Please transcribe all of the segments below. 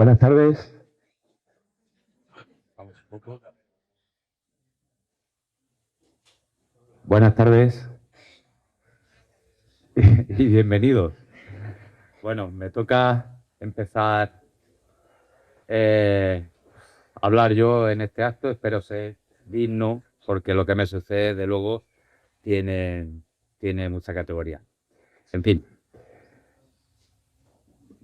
Buenas tardes. Vamos un poco. Buenas tardes y bienvenidos. Bueno, me toca empezar a hablar yo en este acto. Espero ser digno, porque lo que me sucede, de luego, tiene mucha categoría. En fin.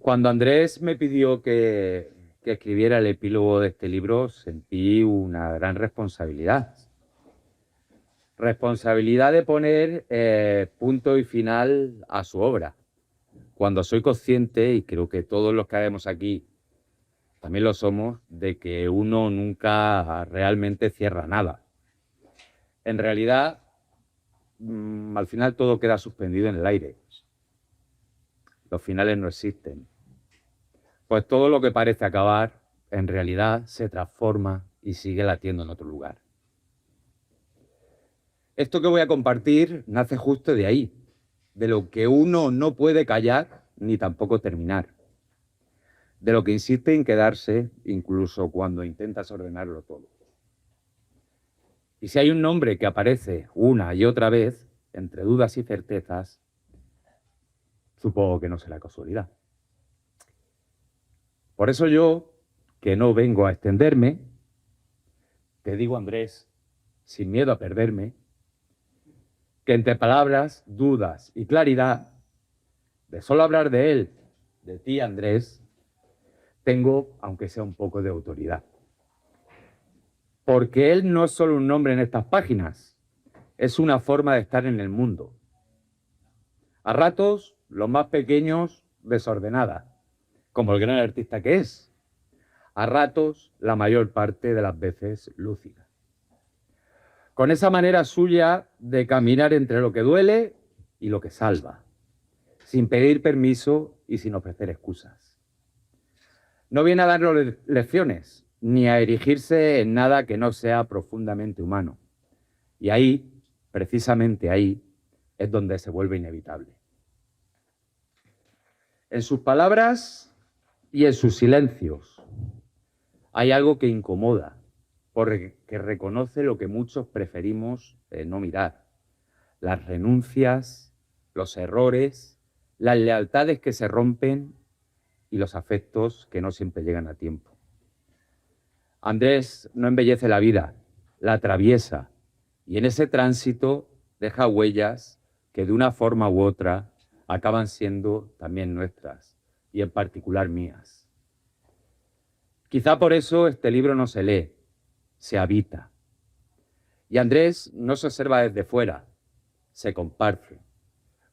Cuando Andrés me pidió que escribiera el epílogo de este libro, sentí una gran responsabilidad. Responsabilidad de poner punto y final a su obra. Cuando soy consciente, y creo que todos los que habemos aquí también lo somos, de que uno nunca realmente cierra nada. En realidad, al final todo queda suspendido en el aire. Los finales no existen. Pues todo lo que parece acabar, en realidad se transforma y sigue latiendo en otro lugar. Esto que voy a compartir nace justo de ahí, de lo que uno no puede callar ni tampoco terminar, de lo que insiste en quedarse incluso cuando intentas ordenarlo todo. Y si hay un nombre que aparece una y otra vez, entre dudas y certezas, supongo que no será casualidad. Por eso yo, que no vengo a extenderme, te digo, Andrés, sin miedo a perderme, que entre palabras, dudas y claridad, de solo hablar de él, de ti, Andrés, tengo, aunque sea un poco de autoridad. Porque él no es solo un nombre en estas páginas, es una forma de estar en el mundo. A ratos, los más pequeños, desordenada, como el gran artista que es. A ratos, la mayor parte de las veces, lúcida. Con esa manera suya de caminar entre lo que duele y lo que salva, sin pedir permiso y sin ofrecer excusas. No viene a darnos lecciones, ni a erigirse en nada que no sea profundamente humano. Y ahí, precisamente ahí, es donde se vuelve inevitable. En sus palabras y en sus silencios hay algo que incomoda, porque reconoce lo que muchos preferimos no mirar. Las renuncias, los errores, las lealtades que se rompen y los afectos que no siempre llegan a tiempo. Andrés no embellece la vida, la atraviesa, y en ese tránsito deja huellas que de una forma u otra acaban siendo también nuestras, y en particular mías. Quizá por eso este libro no se lee, se habita. Y Andrés no se observa desde fuera, se comparte.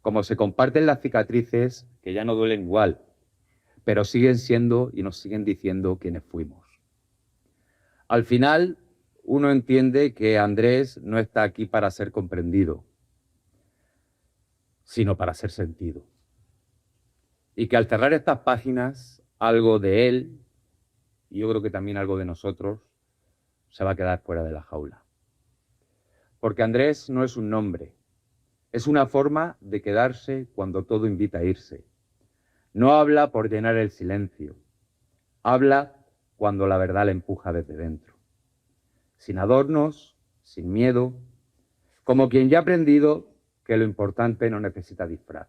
Como se comparten las cicatrices que ya no duelen igual, pero siguen siendo y nos siguen diciendo quiénes fuimos. Al final, uno entiende que Andrés no está aquí para ser comprendido, sino para ser sentido. Y que al cerrar estas páginas, algo de él, y yo creo que también algo de nosotros, se va a quedar fuera de la jaula. Porque Andrés no es un nombre, es una forma de quedarse cuando todo invita a irse. No habla por llenar el silencio, habla cuando la verdad le empuja desde dentro. Sin adornos, sin miedo, como quien ya ha aprendido que lo importante no necesita disfraz.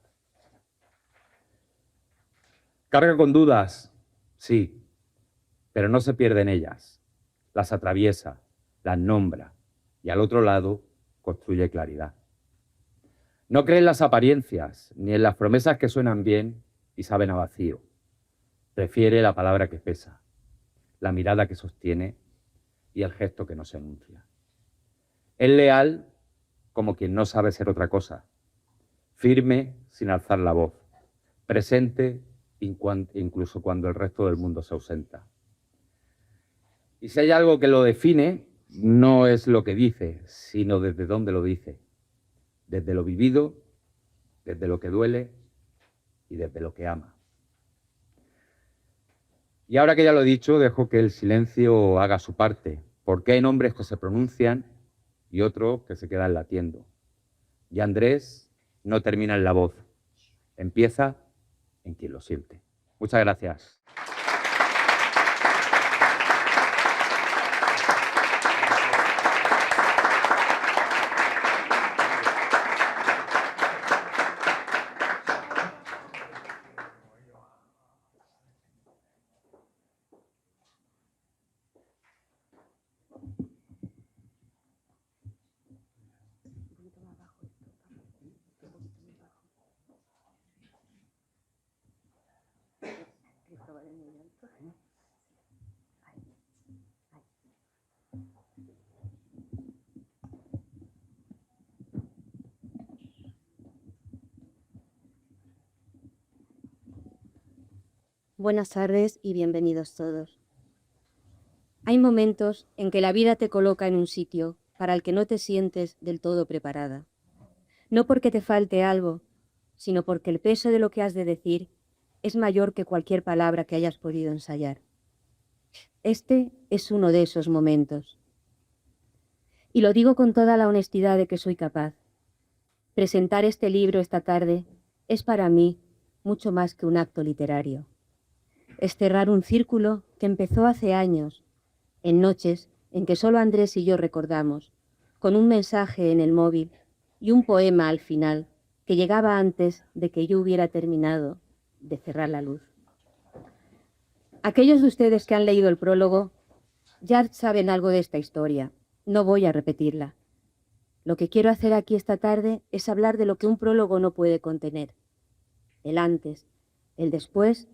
Carga con dudas, sí, pero no se pierde en ellas. Las atraviesa, las nombra y al otro lado construye claridad. No cree en las apariencias ni en las promesas que suenan bien y saben a vacío. Prefiere la palabra que pesa, la mirada que sostiene y el gesto que nos enuncia. Es leal como quien no sabe ser otra cosa, firme sin alzar la voz, presente incluso cuando el resto del mundo se ausenta. Y si hay algo que lo define, no es lo que dice, sino desde dónde lo dice. Desde lo vivido, desde lo que duele y desde lo que ama. Y ahora que ya lo he dicho, dejo que el silencio haga su parte, porque hay nombres que se pronuncian y otros que se quedan latiendo. Y Andrés no termina en la voz, empieza en quien lo siente. Muchas gracias. Buenas tardes y bienvenidos todos. Hay momentos en que la vida te coloca en un sitio para el que no te sientes del todo preparada. No porque te falte algo, sino porque el peso de lo que has de decir es mayor que cualquier palabra que hayas podido ensayar. Este es uno de esos momentos. Y lo digo con toda la honestidad de que soy capaz. Presentar este libro esta tarde es para mí mucho más que un acto literario. Es cerrar un círculo que empezó hace años, en noches en que solo Andrés y yo recordamos, con un mensaje en el móvil y un poema al final que llegaba antes de que yo hubiera terminado de cerrar la luz. Aquellos de ustedes que han leído el prólogo ya saben algo de esta historia. No voy a repetirla. Lo que quiero hacer aquí esta tarde es hablar de lo que un prólogo no puede contener. El antes, el después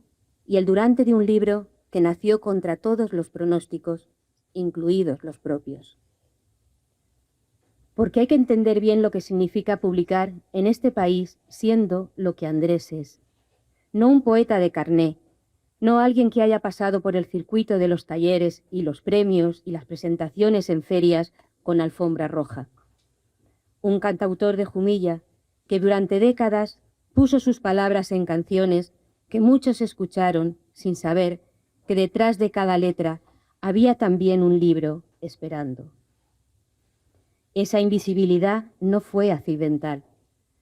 y el durante de un libro que nació contra todos los pronósticos, incluidos los propios. Porque hay que entender bien lo que significa publicar en este país siendo lo que Andrés es. No un poeta de carné, no alguien que haya pasado por el circuito de los talleres y los premios y las presentaciones en ferias con alfombra roja. Un cantautor de Jumilla que durante décadas puso sus palabras en canciones que muchos escucharon sin saber que detrás de cada letra había también un libro esperando. Esa invisibilidad no fue accidental,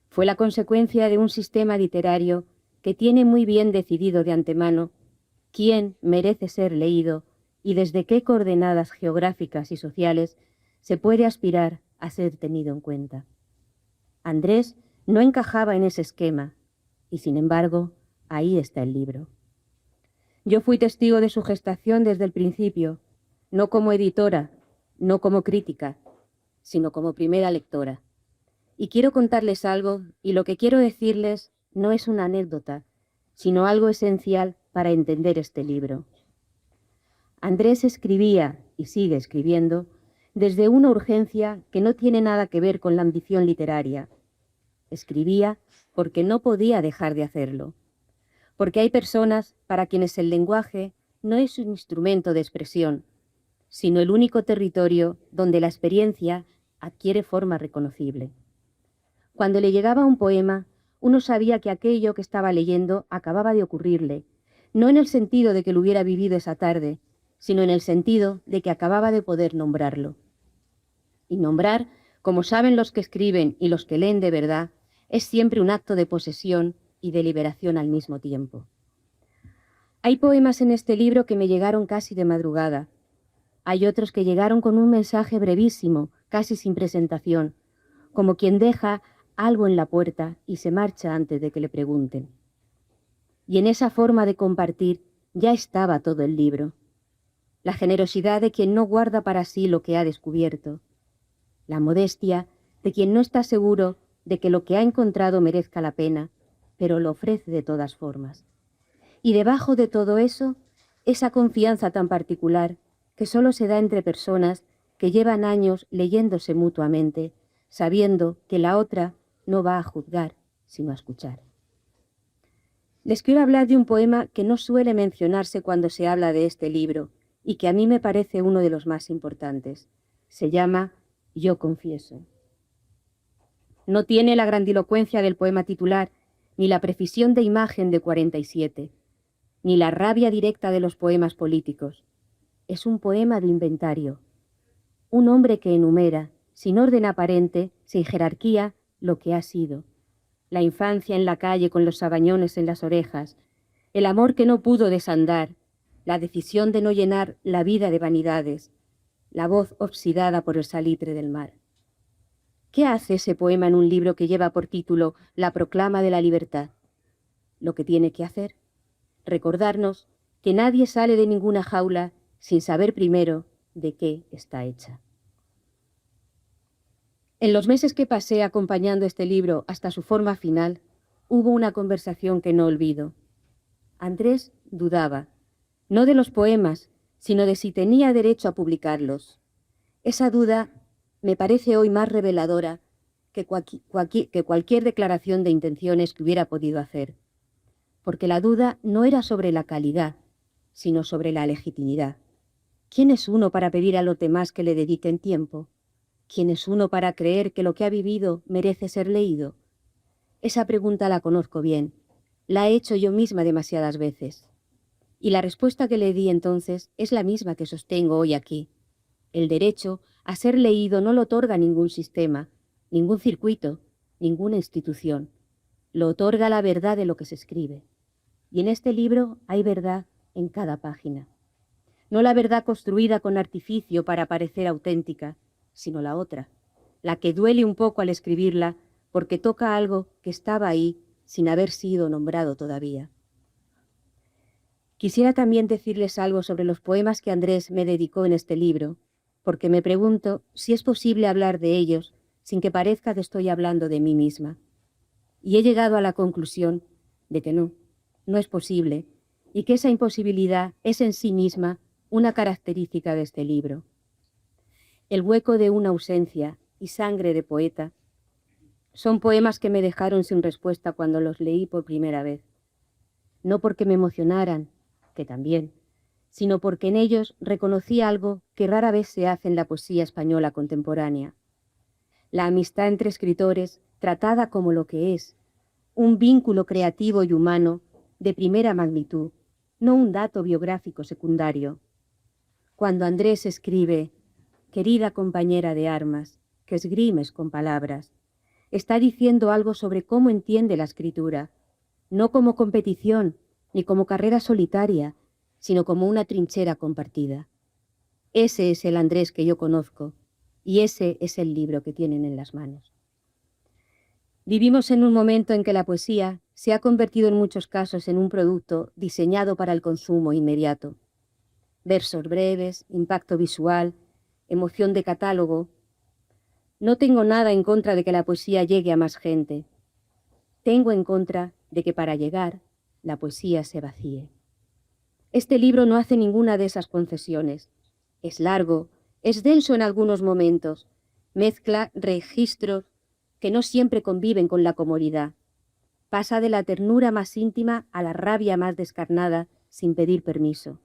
fue la consecuencia de un sistema literario que tiene muy bien decidido de antemano quién merece ser leído y desde qué coordenadas geográficas y sociales se puede aspirar a ser tenido en cuenta. Andrés no encajaba en ese esquema y, sin embargo, ahí está el libro. Yo fui testigo de su gestación desde el principio, no como editora, no como crítica, sino como primera lectora. Y quiero contarles algo, y lo que quiero decirles no es una anécdota, sino algo esencial para entender este libro. Andrés escribía, y sigue escribiendo, desde una urgencia que no tiene nada que ver con la ambición literaria. Escribía porque no podía dejar de hacerlo. Porque hay personas para quienes el lenguaje no es un instrumento de expresión, sino el único territorio donde la experiencia adquiere forma reconocible. Cuando le llegaba un poema, uno sabía que aquello que estaba leyendo acababa de ocurrirle, no en el sentido de que lo hubiera vivido esa tarde, sino en el sentido de que acababa de poder nombrarlo. Y nombrar, como saben los que escriben y los que leen de verdad, es siempre un acto de posesión y de liberación al mismo tiempo. Hay poemas en este libro que me llegaron casi de madrugada. Hay otros que llegaron con un mensaje brevísimo, casi sin presentación, como quien deja algo en la puerta y se marcha antes de que le pregunten. Y en esa forma de compartir ya estaba todo el libro. La generosidad de quien no guarda para sí lo que ha descubierto. La modestia de quien no está seguro de que lo que ha encontrado merezca la pena, pero lo ofrece de todas formas. Y debajo de todo eso, esa confianza tan particular que solo se da entre personas que llevan años leyéndose mutuamente, sabiendo que la otra no va a juzgar, sino a escuchar. Les quiero hablar de un poema que no suele mencionarse cuando se habla de este libro y que a mí me parece uno de los más importantes. Se llama Yo confieso. No tiene la grandilocuencia del poema titular, ni la precisión de imagen de 47, ni la rabia directa de los poemas políticos. Es un poema de inventario. Un hombre que enumera, sin orden aparente, sin jerarquía, lo que ha sido. La infancia en la calle con los sabañones en las orejas, el amor que no pudo desandar, la decisión de no llenar la vida de vanidades, la voz oxidada por el salitre del mar. ¿Qué hace ese poema en un libro que lleva por título La proclama de la libertad? Lo que tiene que hacer, recordarnos que nadie sale de ninguna jaula sin saber primero de qué está hecha. En los meses que pasé acompañando este libro hasta su forma final, hubo una conversación que no olvido. Andrés dudaba, no de los poemas, sino de si tenía derecho a publicarlos. Esa duda me parece hoy más reveladora que cualquier declaración de intenciones que hubiera podido hacer. porque la duda no era sobre la calidad, sino sobre la legitimidad. ¿Quién es uno para pedir a los demás que le dediquen tiempo? ¿Quién es uno para creer que lo que ha vivido merece ser leído? Esa pregunta la conozco bien. La he hecho yo misma demasiadas veces. Y la respuesta que le di entonces es la misma que sostengo hoy aquí. El derecho a ser leído no lo otorga ningún sistema, ningún circuito, ninguna institución. Lo otorga la verdad de lo que se escribe. Y en este libro hay verdad en cada página. No la verdad construida con artificio para parecer auténtica, sino la otra, la que duele un poco al escribirla porque toca algo que estaba ahí sin haber sido nombrado todavía. Quisiera también decirles algo sobre los poemas que Andrés me dedicó en este libro, porque me pregunto si es posible hablar de ellos sin que parezca que estoy hablando de mí misma. Y he llegado a la conclusión de que no es posible, y que esa imposibilidad es en sí misma una característica de este libro. El hueco de una ausencia y Sangre de poeta son poemas que me dejaron sin respuesta cuando los leí por primera vez. No porque me emocionaran, que también, sino porque en ellos reconocí algo que rara vez se hace en la poesía española contemporánea. La amistad entre escritores tratada como lo que es, un vínculo creativo y humano de primera magnitud, no un dato biográfico secundario. Cuando Andrés escribe, querida compañera de armas, que esgrimes con palabras, está diciendo algo sobre cómo entiende la escritura, no como competición ni como carrera solitaria, sino como una trinchera compartida. Ese es el Andrés que yo conozco y ese es el libro que tienen en las manos. Vivimos en un momento en que la poesía se ha convertido en muchos casos en un producto diseñado para el consumo inmediato. Versos breves, impacto visual, emoción de catálogo. No tengo nada en contra de que la poesía llegue a más gente. Tengo en contra de que para llegar, la poesía se vacíe. Este libro no hace ninguna de esas concesiones. Es largo, es denso en algunos momentos, mezcla registros que no siempre conviven con la comodidad. Pasa de la ternura más íntima a la rabia más descarnada sin pedir permiso.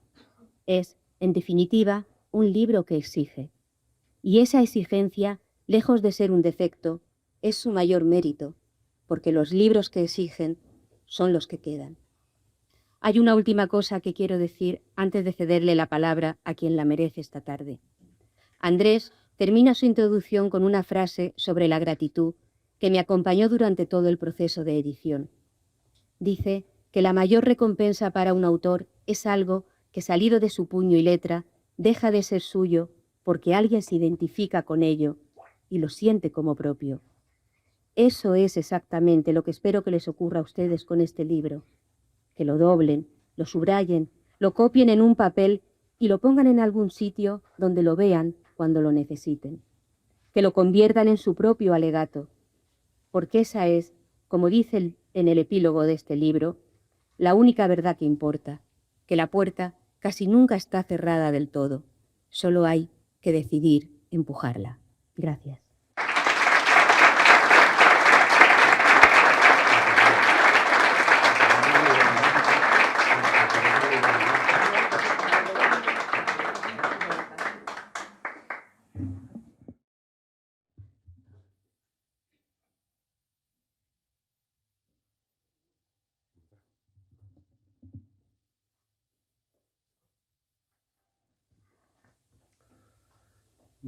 Es, en definitiva, un libro que exige. Y esa exigencia, lejos de ser un defecto, es su mayor mérito, porque los libros que exigen son los que quedan. Hay una última cosa que quiero decir antes de cederle la palabra a quien la merece esta tarde. Andrés termina su introducción con una frase sobre la gratitud que me acompañó durante todo el proceso de edición. Dice que la mayor recompensa para un autor es algo que, salido de su puño y letra, deja de ser suyo porque alguien se identifica con ello y lo siente como propio. Eso es exactamente lo que espero que les ocurra a ustedes con este libro. Que lo doblen, lo subrayen, lo copien en un papel y lo pongan en algún sitio donde lo vean cuando lo necesiten. Que lo conviertan en su propio alegato, porque esa es, como dice en el epílogo de este libro, la única verdad que importa, que la puerta casi nunca está cerrada del todo, solo hay que decidir empujarla. Gracias.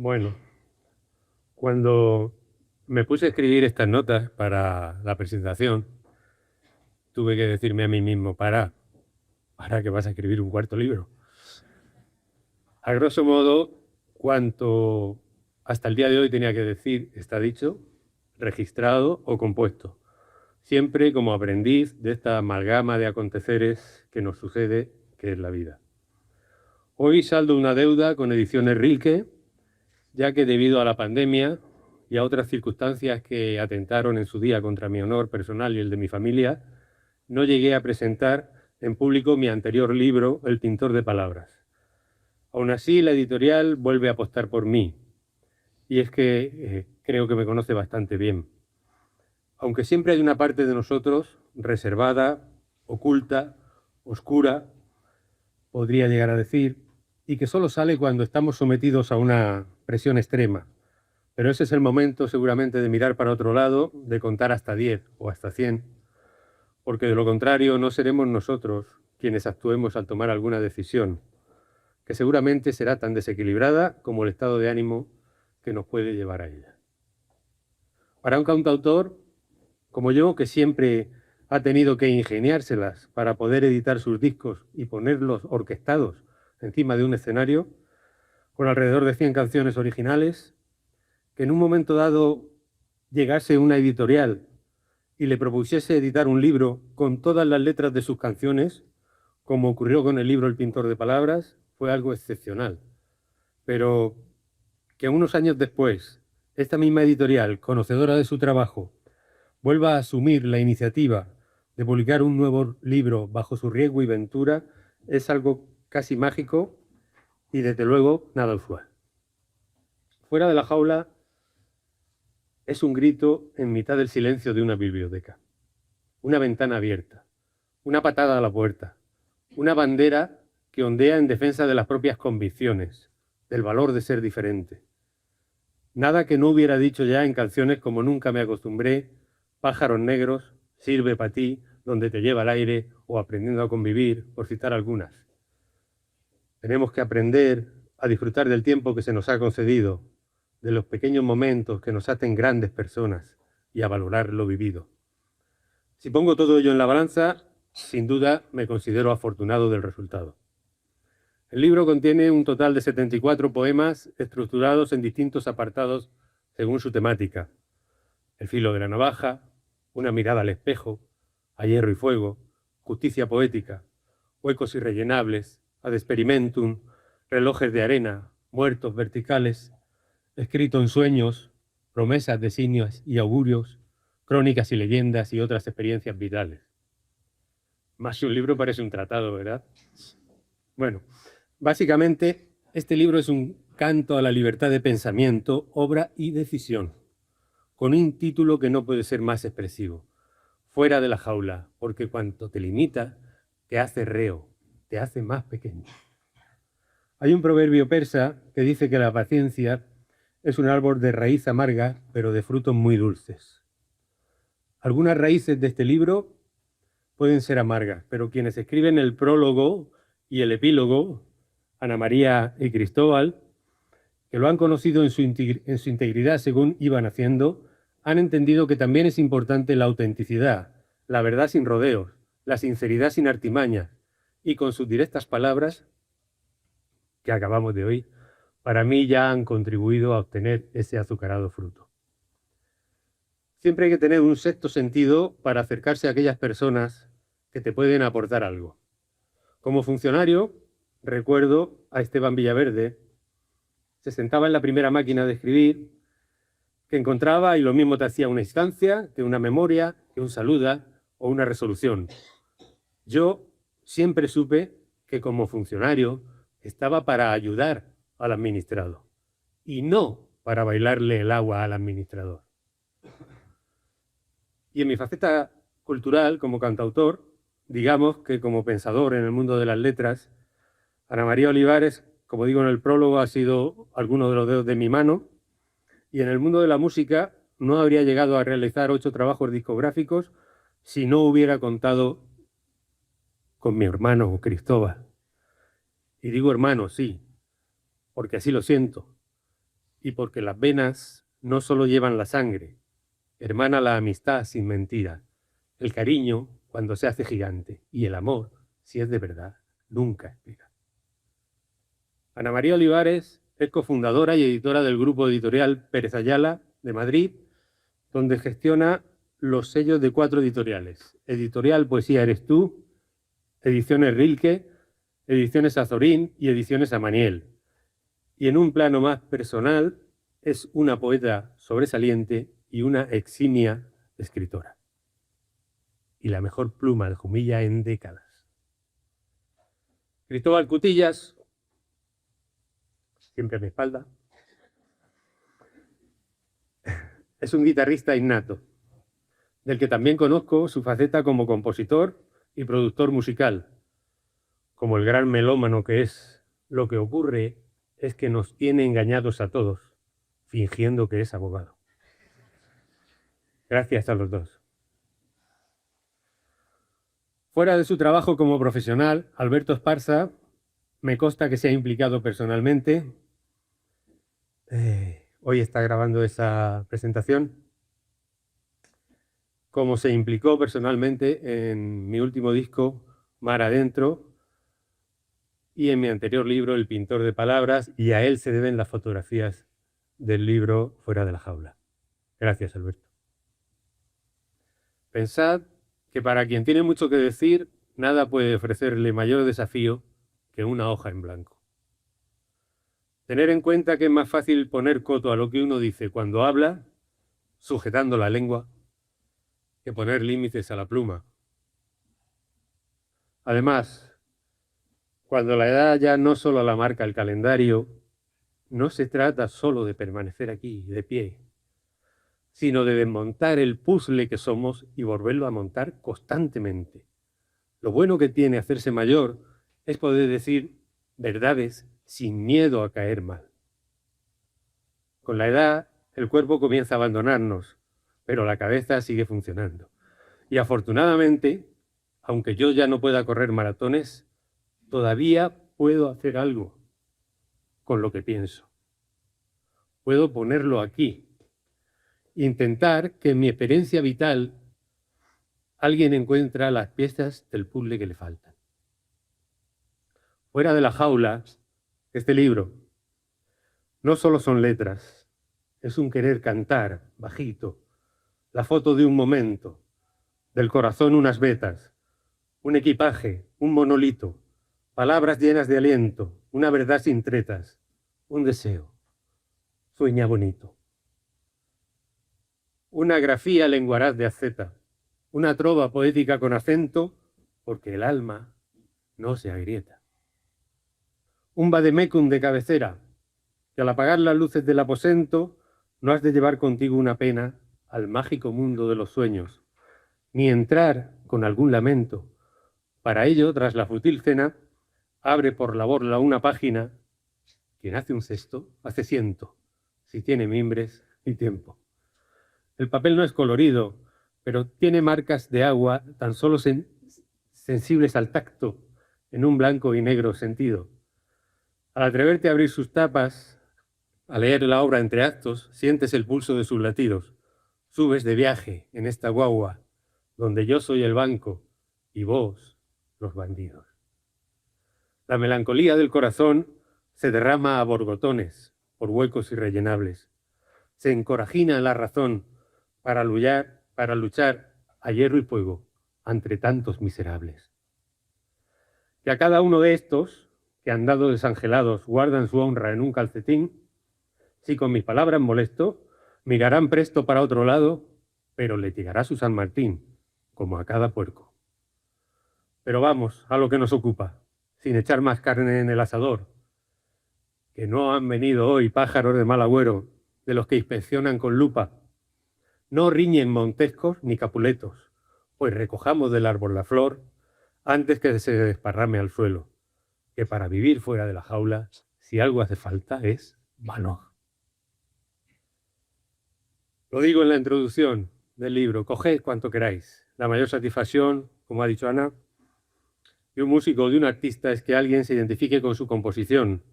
Bueno, cuando me puse a escribir estas notas para la presentación, tuve que decirme a mí mismo, para que vas a escribir un cuarto libro. A grosso modo, cuanto hasta el día de hoy tenía que decir está dicho, registrado o compuesto, siempre como aprendiz de esta amalgama de aconteceres que nos sucede, que es la vida. Hoy saldo una deuda con Ediciones Rilke, ya que debido a la pandemia y a otras circunstancias que atentaron en su día contra mi honor personal y el de mi familia, no llegué a presentar en público mi anterior libro, El pintor de palabras. Aún así, la editorial vuelve a apostar por mí, y es que creo que me conoce bastante bien. Aunque siempre hay una parte de nosotros reservada oculta, oscura, podría llegar a decir, y que solo sale cuando estamos sometidos a una presión extrema. Pero ese es el momento seguramente de mirar para otro lado, de contar hasta 10 o hasta 100, porque de lo contrario no seremos nosotros quienes actuemos al tomar alguna decisión, que seguramente será tan desequilibrada como el estado de ánimo que nos puede llevar a ella. Para un cantautor como yo, que siempre ha tenido que ingeniárselas para poder editar sus discos y ponerlos orquestados encima de un escenario, con alrededor de 100 canciones originales, que en un momento dado llegase una editorial y le propusiese editar un libro con todas las letras de sus canciones, como ocurrió con el libro El pintor de palabras, fue algo excepcional. Pero que unos años después, esta misma editorial, conocedora de su trabajo, vuelva a asumir la iniciativa de publicar un nuevo libro bajo su riesgo y ventura, es algo casi mágico y, desde luego, nada usual. Fuera de la jaula es un grito en mitad del silencio de una biblioteca, una ventana abierta, una patada a la puerta, una bandera que ondea en defensa de las propias convicciones, del valor de ser diferente. Nada que no hubiera dicho ya en canciones como Nunca me acostumbré, Pájaros negros, Sirve para ti, Donde te lleva el aire o Aprendiendo a convivir, por citar algunas. Tenemos que aprender a disfrutar del tiempo que se nos ha concedido, de los pequeños momentos que nos hacen grandes personas y a valorar lo vivido. Si pongo todo ello en la balanza, sin duda me considero afortunado del resultado. El libro contiene un total de 74 poemas estructurados en distintos apartados según su temática. El filo de la navaja, Una mirada al espejo, A hierro y fuego, Justicia poética, Huecos irrellenables, Ad experimentum, Relojes de arena, Muertos verticales, Escrito en sueños, Promesas, designios y augurios, Crónicas y leyendas y otras experiencias vitales. Más que un libro parece un tratado, ¿verdad? Bueno, básicamente este libro es un canto a la libertad de pensamiento, obra y decisión, con un título que no puede ser más expresivo: Fuera de la jaula, porque cuanto te limita, te hace reo, te hace más pequeño. Hay un proverbio persa que dice que la paciencia es un árbol de raíz amarga, pero de frutos muy dulces. Algunas raíces de este libro pueden ser amargas, pero quienes escriben el prólogo y el epílogo, Ana María y Cristóbal, que lo han conocido en su integridad según iban haciendo, han entendido que también es importante la autenticidad, la verdad sin rodeos, la sinceridad sin artimañas, y con sus directas palabras, que acabamos de oír, para mí ya han contribuido a obtener ese azucarado fruto. Siempre hay que tener un sexto sentido para acercarse a aquellas personas que te pueden aportar algo. Como funcionario, recuerdo a Esteban Villaverde, se sentaba en la primera máquina de escribir, que encontraba y lo mismo te hacía una instancia, que una memoria, que un saluda o una resolución. Yo siempre supe que como funcionario estaba para ayudar al administrado y no para bailarle el agua al administrador. Y en mi faceta cultural como cantautor, digamos que como pensador en el mundo de las letras, Ana María Olivares, como digo en el prólogo, ha sido alguno de los dedos de mi mano, y en el mundo de la música no habría llegado a realizar 8 trabajos discográficos si no hubiera contado con mi hermano Cristóbal. Y digo hermano, sí, porque así lo siento, y porque las venas no solo llevan la sangre, hermana la amistad sin mentira, el cariño cuando se hace gigante, y el amor, si es de verdad, nunca espera. Ana María Olivares es cofundadora y editora del grupo editorial Pérez Ayala de Madrid, donde gestiona los sellos de 4 editoriales: Editorial Poesía Eres Tú, Ediciones Rilke, Ediciones Azorín y Ediciones Amaniel. Y en un plano más personal, es una poeta sobresaliente y una eximia escritora. Y la mejor pluma de Jumilla en décadas. Cristóbal Cutillas, siempre a mi espalda, es un guitarrista innato, del que también conozco su faceta como compositor y productor musical, como el gran melómano que es. Lo que ocurre es que nos tiene engañados a todos, fingiendo que es abogado. Gracias a los dos. Fuera de su trabajo como profesional, Alberto Esparza me consta que se ha implicado personalmente. Hoy está grabando esa presentación. Como se implicó personalmente en mi último disco, Mar Adentro, y en mi anterior libro, El pintor de palabras, y a él se deben las fotografías del libro Fuera de la jaula. Gracias, Alberto. Pensad que para quien tiene mucho que decir, nada puede ofrecerle mayor desafío que una hoja en blanco. Tener en cuenta que es más fácil poner coto a lo que uno dice cuando habla, sujetando la lengua, que poner límites a la pluma. Además, cuando la edad ya no solo la marca el calendario, no se trata solo de permanecer aquí, de pie, sino de desmontar el puzzle que somos y volverlo a montar constantemente. Lo bueno que tiene hacerse mayor es poder decir verdades sin miedo a caer mal. Con la edad, el cuerpo comienza a abandonarnos, pero la cabeza sigue funcionando. Y afortunadamente, aunque yo ya no pueda correr maratones, todavía puedo hacer algo con lo que pienso. Puedo ponerlo aquí. Intentar que en mi experiencia vital alguien encuentre las piezas del puzzle que le faltan. Fuera de la jaula, este libro no solo son letras, es un querer cantar bajito, la foto de un momento, del corazón unas vetas, un equipaje, un monolito, palabras llenas de aliento, una verdad sin tretas, un deseo. Sueña bonito. Una grafía lenguaraz de asceta, una trova poética con acento, porque el alma no se agrieta. Un vademecum de cabecera, que al apagar las luces del aposento no has de llevar contigo una pena al mágico mundo de los sueños, ni entrar con algún lamento. Para ello, tras la fútil cena, abre por la borla una página. Quien hace un cesto, hace ciento, si tiene mimbres y tiempo. El papel no es colorido, pero tiene marcas de agua tan solo sensibles al tacto, en un blanco y negro sentido. Al atreverte a abrir sus tapas, a leer la obra entre actos, sientes el pulso de sus latidos. Subes de viaje en esta guagua, donde yo soy el banco y vos los bandidos. La melancolía del corazón se derrama a borbotones por huecos irrellenables. Se encorajina la razón para luchar a hierro y fuego entre tantos miserables. Que a cada uno de estos, que han dado desangelados, guardan su honra en un calcetín, si con mis palabras molesto, mirarán presto para otro lado, pero le llegará su San Martín, como a cada puerco. Pero vamos a lo que nos ocupa, sin echar más carne en el asador, que no han venido hoy pájaros de mal agüero, de los que inspeccionan con lupa. No riñen montescos ni capuletos, pues recojamos del árbol la flor antes que se desparrame al suelo, que para vivir fuera de la jaula, si algo hace falta, es valor. Lo digo en la introducción del libro, coged cuanto queráis. La mayor satisfacción, como ha dicho Ana, de un músico o de un artista es que alguien se identifique con su composición.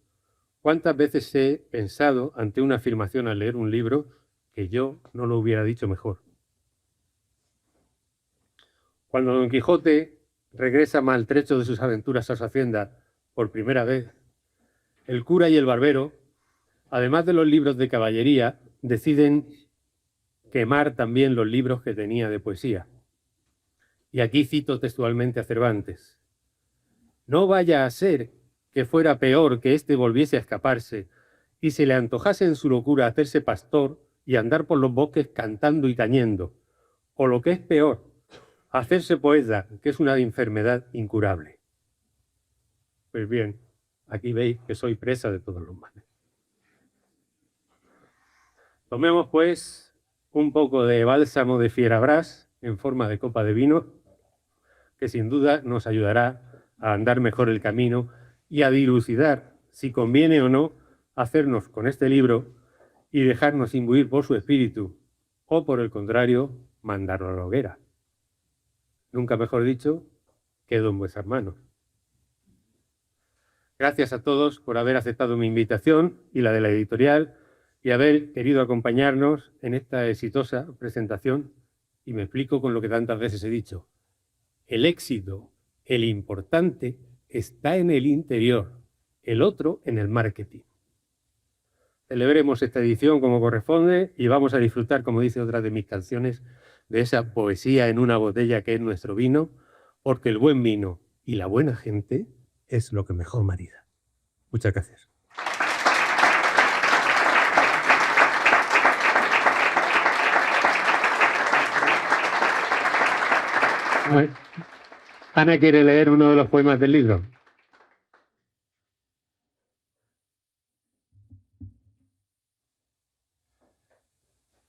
¿Cuántas veces he pensado ante una afirmación al leer un libro que yo no lo hubiera dicho mejor? Cuando Don Quijote regresa maltrecho de sus aventuras a su hacienda por primera vez, el cura y el barbero, además de los libros de caballería, deciden quemar también los libros que tenía de poesía. Y aquí cito textualmente a Cervantes. No vaya a ser que fuera peor que éste volviese a escaparse y se le antojase en su locura hacerse pastor y andar por los bosques cantando y tañendo, o lo que es peor, hacerse poeta, que es una enfermedad incurable. Pues bien, aquí veis que soy presa de todos los males. Tomemos pues un poco de bálsamo de fierabrás en forma de copa de vino que sin duda nos ayudará a andar mejor el camino y a dilucidar si conviene o no hacernos con este libro y dejarnos imbuir por su espíritu, o por el contrario, mandarlo a la hoguera. Nunca mejor dicho, quedo en vuestras manos. Gracias a todos por haber aceptado mi invitación y la de la editorial y haber querido acompañarnos en esta exitosa presentación. Y me explico con lo que tantas veces he dicho. El éxito, el importante, está en el interior, el otro en el marketing. Celebremos esta edición como corresponde y vamos a disfrutar, como dice otra de mis canciones, de esa poesía en una botella que es nuestro vino, porque el buen vino y la buena gente es lo que mejor marida. Muchas gracias. Ana quiere leer uno de los poemas del libro.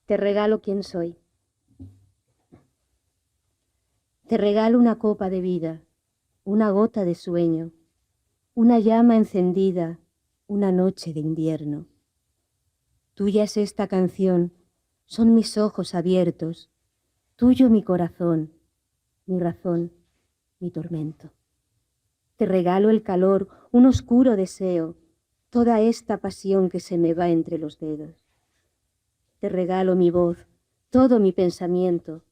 Te regalo quién soy. Te regalo una copa de vida, una gota de sueño, una llama encendida, una noche de invierno. Tuya es esta canción, son mis ojos abiertos, tuyo mi corazón, mi razón, mi tormento. Te regalo el calor, un oscuro deseo, toda esta pasión que se me va entre los dedos. Te regalo mi voz, todo mi pensamiento.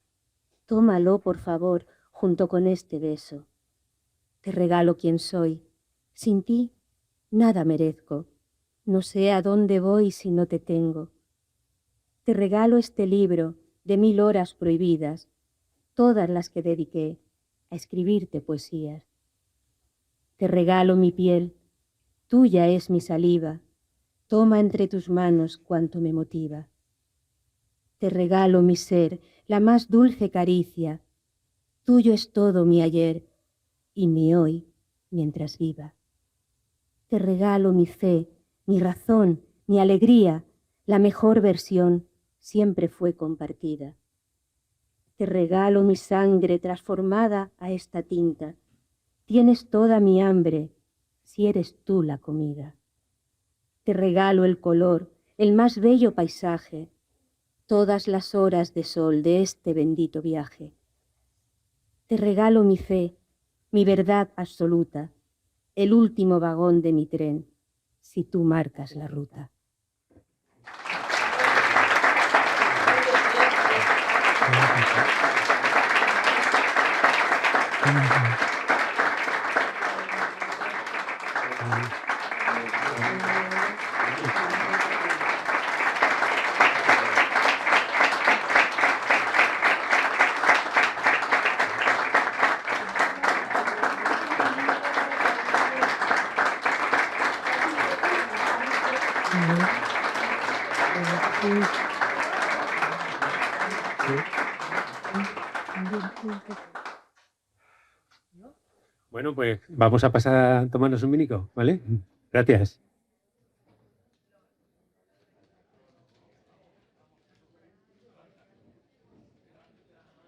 Tómalo, por favor, junto con este beso. Te regalo quién soy. Sin ti, nada merezco. No sé a dónde voy si no te tengo. Te regalo este libro de 1000 horas prohibidas, todas las que dediqué a escribirte poesías. Te regalo mi piel, tuya es mi saliva. Toma entre tus manos cuanto me motiva. Te regalo mi ser, la más dulce caricia. Tuyo es todo mi ayer y mi hoy mientras viva. Te regalo mi fe, mi razón, mi alegría. La mejor versión siempre fue compartida. Te regalo mi sangre transformada a esta tinta. Tienes toda mi hambre si eres tú la comida. Te regalo el color, el más bello paisaje, todas las horas de sol de este bendito viaje. Te regalo mi fe, mi verdad absoluta, el último vagón de mi tren, si tú marcas la ruta. Bueno, pues vamos a pasar a tomarnos un vinico, ¿vale? Gracias.